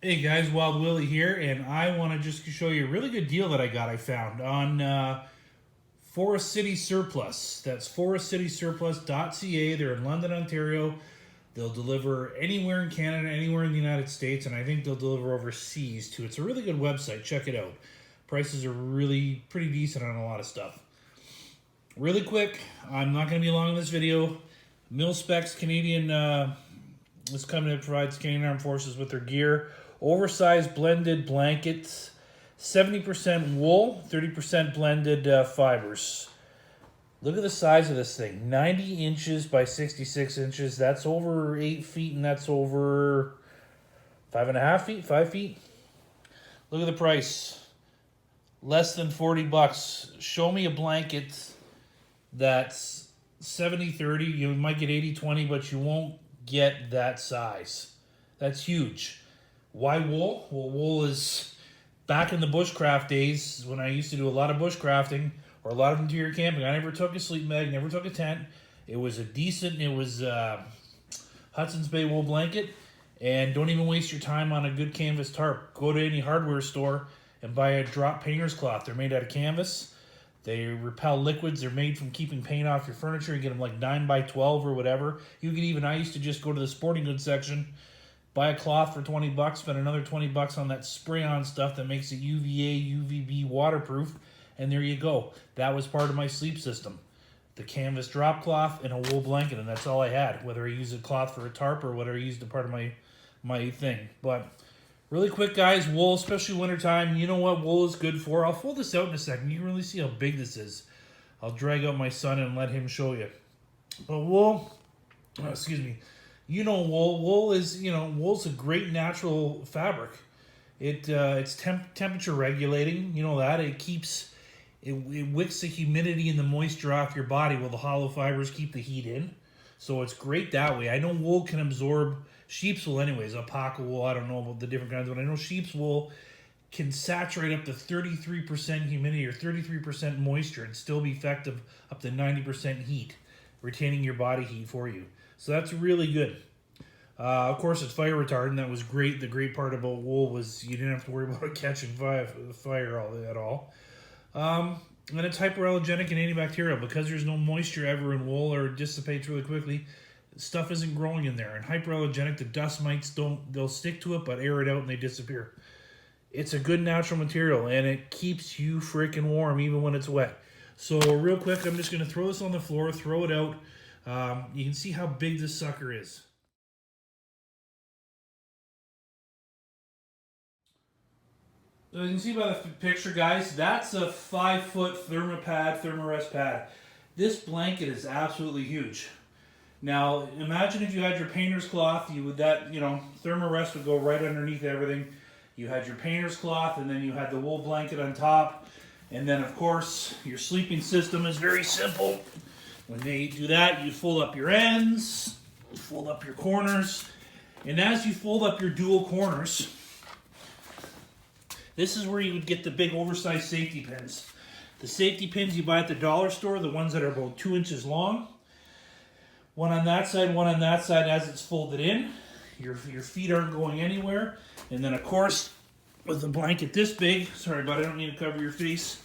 Hey guys, Wild Willie here, and I want to just show you a really good deal that I found on Forest City Surplus. That's forestcitysurplus.ca. They're in London, Ontario. They'll deliver anywhere in Canada, anywhere in the United States, and I think they'll deliver overseas too. It's a really good website. Check it out. Prices are really pretty decent on a lot of stuff. Really quick, I'm not going to be long in this video. Mil Specs Canadian. This company provides Canadian Armed Forces with their gear. Oversized blended blankets, 70% wool, 30% blended fibers. Look at the size of this thing, 90 inches by 66 inches. That's over 8 feet, and that's over 5.5 feet, 5 feet. Look at the price, less than 40 bucks. Show me a blanket that's 70/30. You might get 80/20, but you won't get that size. That's huge. Why wool? Well, wool is back in the bushcraft days when I used to do a lot of bushcrafting or a lot of interior camping. I never took a sleep bag, never took a tent. It was Hudson's Bay wool blanket. And don't even waste your time on a good canvas tarp. Go to any hardware store and buy a drop painter's cloth. They're made out of canvas. They repel liquids. They're made from keeping paint off your furniture. You get them like 9 by 12 or whatever. I used to just go to the sporting goods section, buy a cloth for 20 bucks, spend another 20 bucks on that spray-on stuff that makes it UVA, UVB waterproof, and there you go. That was part of my sleep system. The canvas drop cloth and a wool blanket, and that's all I had, whether I used a cloth for a tarp or whether I used a part of my thing. But really quick, guys, wool, especially wintertime, you know what wool is good for? I'll fold this out in a second. You can really see how big this is. I'll drag out my son and let him show you. But wool, excuse me, wool. Wool's a great natural fabric. It's temperature regulating. You know that it wicks the humidity and the moisture off your body while the hollow fibers keep the heat in. So it's great that way. I know wool can absorb, sheep's wool anyways, alpaca wool, I don't know about the different kinds, but I know sheep's wool can saturate up to 33% humidity or 33% moisture and still be effective up to 90% heat, retaining your body heat for you. So that's really good. Of course, it's fire retardant. That was great. The great part about wool was you didn't have to worry about it catching fire at all. And it's hyperallergenic and antibacterial because there's no moisture ever in wool or it dissipates really quickly. Stuff isn't growing in there. And hyperallergenic, the dust mites they'll stick to it, but air it out and they disappear. It's a good natural material and it keeps you freaking warm even when it's wet. So real quick, I'm just going to throw this on the floor, throw it out. You can see how big this sucker is. So you can see by the picture, guys, that's a 5-foot thermarest pad. This blanket is absolutely huge. Now, imagine if you had your painter's cloth, thermarest would go right underneath everything. You had your painter's cloth, and then you had the wool blanket on top. And then, of course, your sleeping system is very simple. When they do that, you fold up your ends, fold up your corners, and as you fold up your dual corners, this is where you would get the big oversized safety pins. The safety pins you buy at the dollar store, the ones that are about 2 inches long. One on that side, one on that side as it's folded in. Your feet aren't going anywhere. And then, of course, with a blanket this big, sorry, but I don't need to cover your face.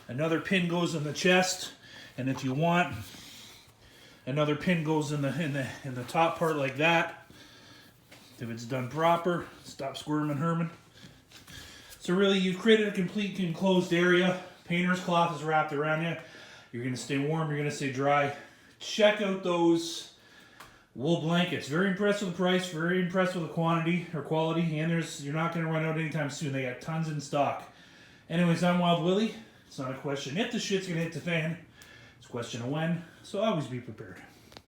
Another pin goes in the chest, and if you want, another pin goes in the top part like that. If it's done proper, stop squirming, Herman. So really, you've created a complete enclosed area. Painter's cloth is wrapped around you. You're going to stay warm. You're going to stay dry. Check out those wool blankets. Very impressed with the price. Very impressed with the quantity or quality. And you're not going to run out anytime soon. They got tons in stock. Anyways, I'm Wild Willie. It's not a question if the shit's going to hit the fan. It's a question of when. So always be prepared.